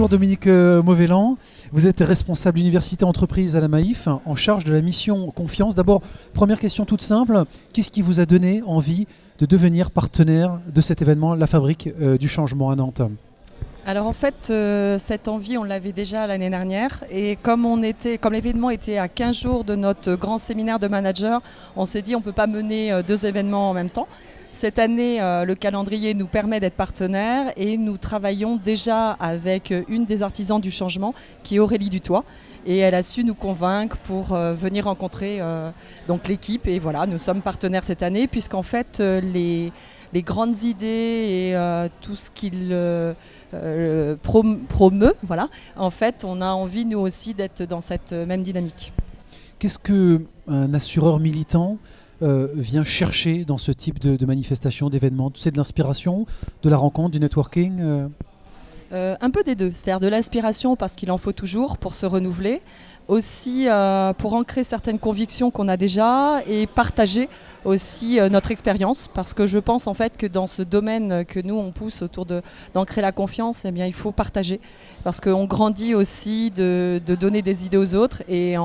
Bonjour Dominique Mauvélan, vous êtes responsable université entreprise à la Maïf, en charge de la mission confiance. D'abord, première question toute simple, qu'est-ce qui vous a donné envie de devenir partenaire de cet événement, la fabrique du changement à Nantes? Alors en fait, cette envie, on l'avait déjà l'année dernière et comme l'événement était à 15 jours de notre grand séminaire de managers, on s'est dit on ne peut pas mener deux événements en même temps. Cette année, le calendrier nous permet d'être partenaires et nous travaillons déjà avec une des artisans du changement qui est Aurélie Dutoit. Et elle a su nous convaincre pour venir rencontrer donc l'équipe. Et voilà, nous sommes partenaires cette année puisqu'en fait, les grandes idées et tout ce qu'il promeut, voilà, en fait, on a envie nous aussi d'être dans cette même dynamique. Qu'est-ce qu'un assureur militant vient chercher dans ce type de manifestation, d'événement? C'est de l'inspiration, de la rencontre, du networking Un peu des deux, c'est-à-dire de l'inspiration parce qu'il en faut toujours pour se renouveler, aussi pour ancrer certaines convictions qu'on a déjà et partager aussi notre expérience parce que je pense en fait que dans ce domaine que nous on pousse autour d'ancrer la confiance, eh bien, il faut partager parce qu'on grandit aussi de donner des idées aux autres et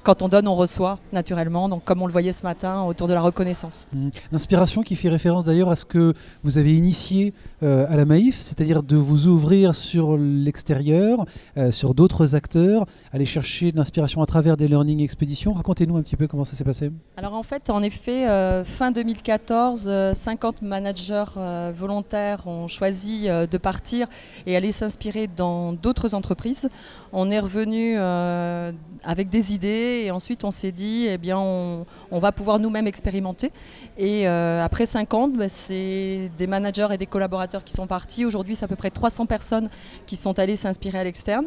quand on donne on reçoit naturellement, donc comme on le voyait ce matin autour de la reconnaissance. L'inspiration qui fait référence d'ailleurs à ce que vous avez initié à la Maïf, c'est-à-dire de vous ouvrir sur l'extérieur, sur d'autres acteurs, aller chercher de l'inspiration à travers des learning expéditions. Racontez-nous un petit peu comment ça s'est passé. Alors en fait, en effet, fin 2014, 50 managers volontaires ont choisi de partir et aller s'inspirer dans d'autres entreprises. On est revenu avec des idées et ensuite on s'est dit eh bien on va pouvoir nous-mêmes expérimenter. Et après 5 ans, c'est des managers et des collaborateurs qui sont partis. Aujourd'hui, c'est à peu près 300 personnes qui sont allées s'inspirer à l'externe,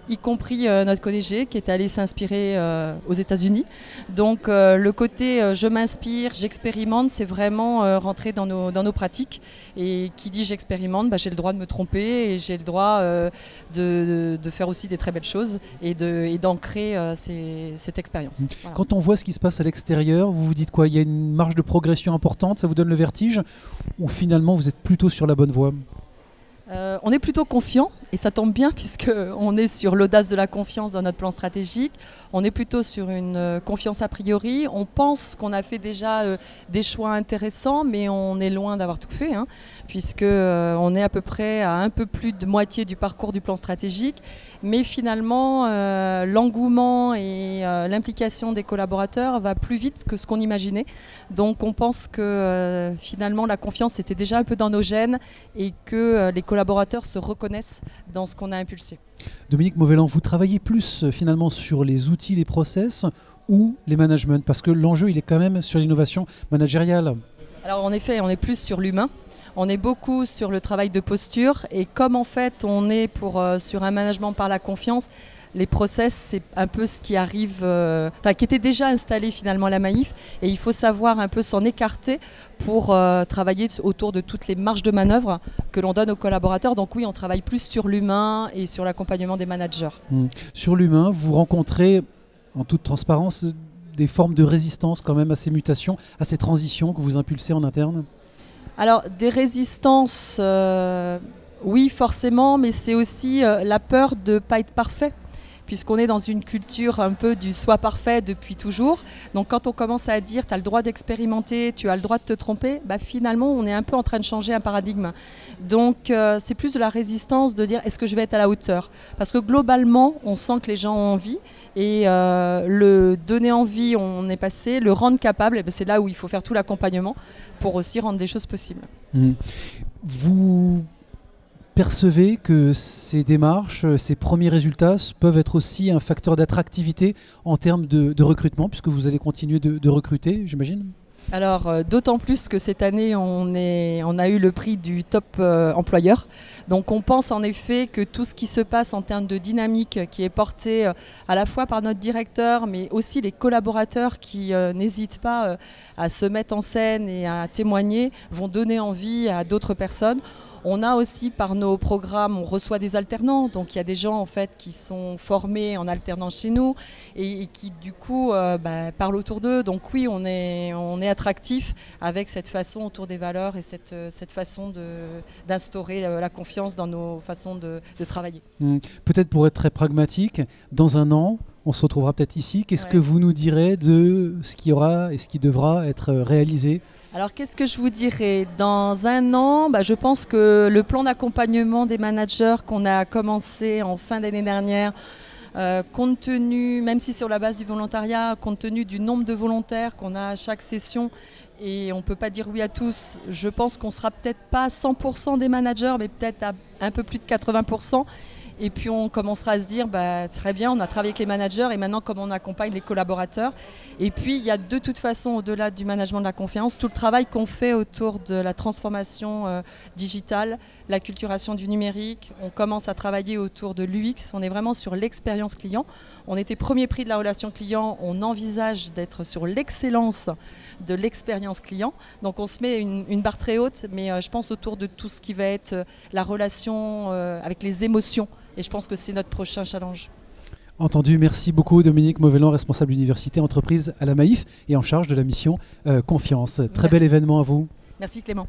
y compris notre collègue qui est allé s'inspirer aux États-Unis. Donc le côté je m'inspire, j'expérimente, c'est vraiment rentrer dans nos pratiques. Et qui dit j'expérimente, j'ai le droit de me tromper et j'ai le droit de faire aussi des très belles choses et d'ancrer cette expérience. Voilà. Quand on voit ce qui se passe à l'extérieur, vous vous dites quoi? Il y a une marge de progression importante, ça vous donne le vertige? Ou finalement vous êtes plutôt sur la bonne voie? On est plutôt confiant et ça tombe bien puisqu'on est sur l'audace de la confiance dans notre plan stratégique. On est plutôt sur une confiance a priori. On pense qu'on a fait déjà des choix intéressants mais on est loin d'avoir tout fait puisqu'on est à peu près à un peu plus de moitié du parcours du plan stratégique. Mais finalement, l'engouement et l'implication des collaborateurs va plus vite que ce qu'on imaginait. Donc on pense que finalement la confiance était déjà un peu dans nos gènes et que les collaborateurs se reconnaissent dans ce qu'on a impulsé. Dominique Mauvélan, vous travaillez plus finalement sur les outils, les process ou les managements? Parce que l'enjeu, il est quand même sur l'innovation managériale. Alors en effet, on est plus sur l'humain. On est beaucoup sur le travail de posture et comme en fait on est sur un management par la confiance, les process c'est un peu ce qui arrive, qui était déjà installé finalement à la Maïf et il faut savoir un peu s'en écarter pour travailler autour de toutes les marges de manœuvre que l'on donne aux collaborateurs. Donc oui, on travaille plus sur l'humain et sur l'accompagnement des managers. Sur l'humain, vous rencontrez en toute transparence des formes de résistance quand même à ces mutations, à ces transitions que vous impulsez en interne? Alors des résistances, oui forcément, mais c'est aussi la peur de ne pas être parfait, puisqu'on est dans une culture un peu du soi parfait depuis toujours. Donc quand on commence à dire tu as le droit d'expérimenter, tu as le droit de te tromper, finalement on est un peu en train de changer un paradigme. Donc c'est plus de la résistance de dire est-ce que je vais être à la hauteur? Parce que globalement on sent que les gens ont envie et le donner envie on est passé, le rendre capable, c'est là où il faut faire tout l'accompagnement pour aussi rendre les choses possibles. Vous percevez que ces démarches, ces premiers résultats peuvent être aussi un facteur d'attractivité en termes de recrutement, puisque vous allez continuer de recruter, j'imagine? Alors d'autant plus que cette année on a eu le prix du top employeur. Donc on pense en effet que tout ce qui se passe en termes de dynamique qui est porté à la fois par notre directeur mais aussi les collaborateurs qui n'hésitent pas à se mettre en scène et à témoigner vont donner envie à d'autres personnes. On a aussi par nos programmes, on reçoit des alternants, donc il y a des gens en fait qui sont formés en alternance chez nous et qui du coup parlent autour d'eux. Donc oui, on est attractif avec cette façon autour des valeurs et cette façon d'instaurer la confiance dans nos façons de travailler. Peut-être pour être très pragmatique, dans un an, on se retrouvera peut-être ici. Qu'est-ce que vous nous direz de ce qui aura et ce qui devra être réalisé ? Alors qu'est-ce que je vous dirais ? Dans un an, je pense que le plan d'accompagnement des managers qu'on a commencé en fin d'année dernière, compte tenu, même si sur la base du volontariat, compte tenu du nombre de volontaires qu'on a à chaque session, et on ne peut pas dire oui à tous, je pense qu'on ne sera peut-être pas à 100% des managers, mais peut-être à un peu plus de 80%. Et puis on commencera à se dire, très bien, on a travaillé avec les managers et maintenant comment on accompagne les collaborateurs. Et puis il y a de toute façon, au-delà du management de la confiance, tout le travail qu'on fait autour de la transformation digitale, l'acculturation du numérique. On commence à travailler autour de l'UX, on est vraiment sur l'expérience client. On était premier prix de la relation client, on envisage d'être sur l'excellence de l'expérience client. Donc on se met une barre très haute, mais je pense autour de tout ce qui va être la relation avec les émotions. Et je pense que c'est notre prochain challenge. Entendu, merci beaucoup Dominique Mauvelan, responsable université entreprise à la Maïf et en charge de la mission Confiance. Très bel événement à vous. Merci Clément.